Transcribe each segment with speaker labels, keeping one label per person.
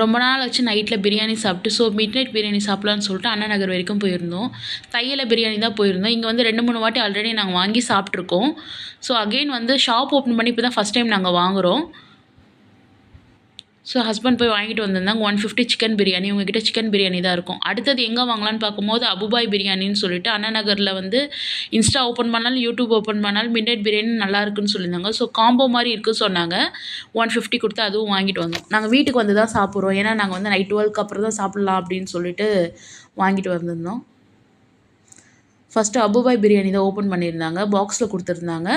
Speaker 1: ரொம்ப நாள் ஆச்சு நைட்டில் பிரியாணி சாப்பிட்டு. ஸோ மிட் நைட் பிரியாணி சாப்பிட்லான்னு சொல்லிட்டு அண்ணா நகர் வரைக்கும் போயிருந்தோம். தையல பிரியாணி தான் போயிருந்தோம். இங்கே வந்து 2, 3 வாட்டி ஆல்ரெடி நாங்கள் வாங்கி சாப்பிட்ருக்கோம். ஸோ அகெயின் வந்து ஷாப் ஓப்பன் பண்ணி இப்போ தான் ஃபஸ்ட் டைம் நாங்கள் வாங்குகிறோம். ஸோ ஹஸ்பண்ட் போய் வாங்கிட்டு வந்திருந்தாங்க 150 சிக்கன் பிரியாணி. உங்ககிட்ட சிக்கன் பிரியாணி தான் இருக்கும். அடுத்தது எங்கே வாங்கலான்னு பார்க்கும்போது அபுபாய் பிரியாணின்னு சொல்லிட்டு அண்ணா நகரில் வந்து இன்ஸ்டா ஓப்பன் பண்ணாலும் யூடியூப் ஓப்பன் பண்ணாலும் மிட் நைட் பிரியாணி நல்லா இருக்குன்னு சொல்லியிருந்தாங்க. ஸோ காம்போ மாதிரி இருக்குன்னு சொன்னாங்க. 150 கொடுத்து அதுவும் வாங்கிட்டு வந்தோம். நாங்கள் வீட்டுக்கு வந்து தான் சாப்பிட்றோம். ஏன்னா நாங்கள் வந்து நைட் 12க்கு அப்புறம் தான் சாப்பிட்லாம் அப்படின்னு சொல்லிட்டு வாங்கிட்டு வந்திருந்தோம். ஃபஸ்ட்டு அபுபாய் பிரியாணி தான் ஓப்பன் பண்ணியிருந்தாங்க. பாக்ஸில் கொடுத்துருந்தாங்க.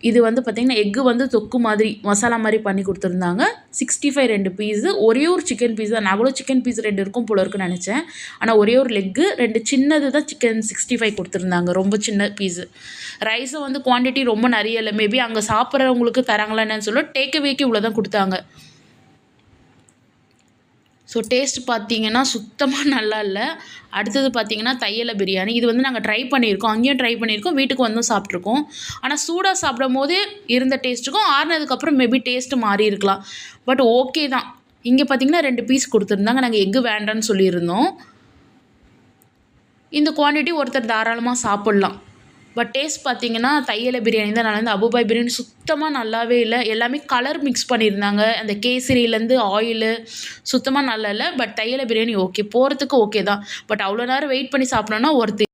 Speaker 1: இது வந்து பார்த்திங்கன்னா எக்கு வந்து தொக்கு மாதிரி மசாலா மாதிரி பண்ணி கொடுத்துருந்தாங்க. 65 2 பீஸு. ஒரே ஒரு சிக்கன் பீஸ் தான். நான் கூட சிக்கன் பீஸ் 2 இருக்கும் போல இருக்குன்னு நினச்சேன். ஆனால் ஒரே ஒரு லெக்கு 2 சின்னது தான் சிக்கன் 65 கொடுத்துருந்தாங்க. ரொம்ப சின்ன பீஸு. ரைஸும் வந்து குவான்டிட்டி ரொம்ப நிறைய இல்லை. மேபி அங்கே சாப்பிட்றவங்களுக்கு தராங்களா என்னன்னு சொல்ல டேக்அவேக்கு இவ்வளோ தான் கொடுத்தாங்க. ஸோ டேஸ்ட் பார்த்தீங்கன்னா சுத்தமாக நல்லா இல்லை. அடுத்தது பார்த்தீங்கன்னா தையல பிரியாணி. இது வந்து நாங்கள் ட்ரை பண்ணியிருக்கோம். அங்கேயும் ட்ரை பண்ணியிருக்கோம். வீட்டுக்கு வந்தும் சாப்பிட்ருக்கோம். ஆனால் சூடாக சாப்பிடும்போது இருந்த டேஸ்ட்டுக்கும் ஆறுனதுக்கப்புறம் மேபி டேஸ்ட்டு மாறி இருக்கலாம். பட் ஓகே தான். இங்கே பார்த்தீங்கன்னா 2 பீஸ் கொடுத்துருந்தாங்க. நாங்கள் எக்கு வேண்டான்னு சொல்லியிருந்தோம். இந்த குவான்டிட்டி ஒருத்தர் தாராளமாக சாப்பிட்லாம். பட் டேஸ்ட் பார்த்தீங்கன்னா தையல பிரியாணி தான் நல்லா. அபுபாய் பிரியாணி சுத்தமாக நல்லாவே இல்லை. எல்லாமே கலர் மிக்ஸ் பண்ணியிருந்தாங்க. அந்த கேசரியிலேருந்து ஆயிலு சுத்தமாக நல்லா இல்லை. பட் தையல பிரியாணி ஓகே. போகிறதுக்கு ஓகே தான். பட் அவ்வளோ நேரம் வெயிட் பண்ணி சாப்பிடணுன்னா ஒருத்தர்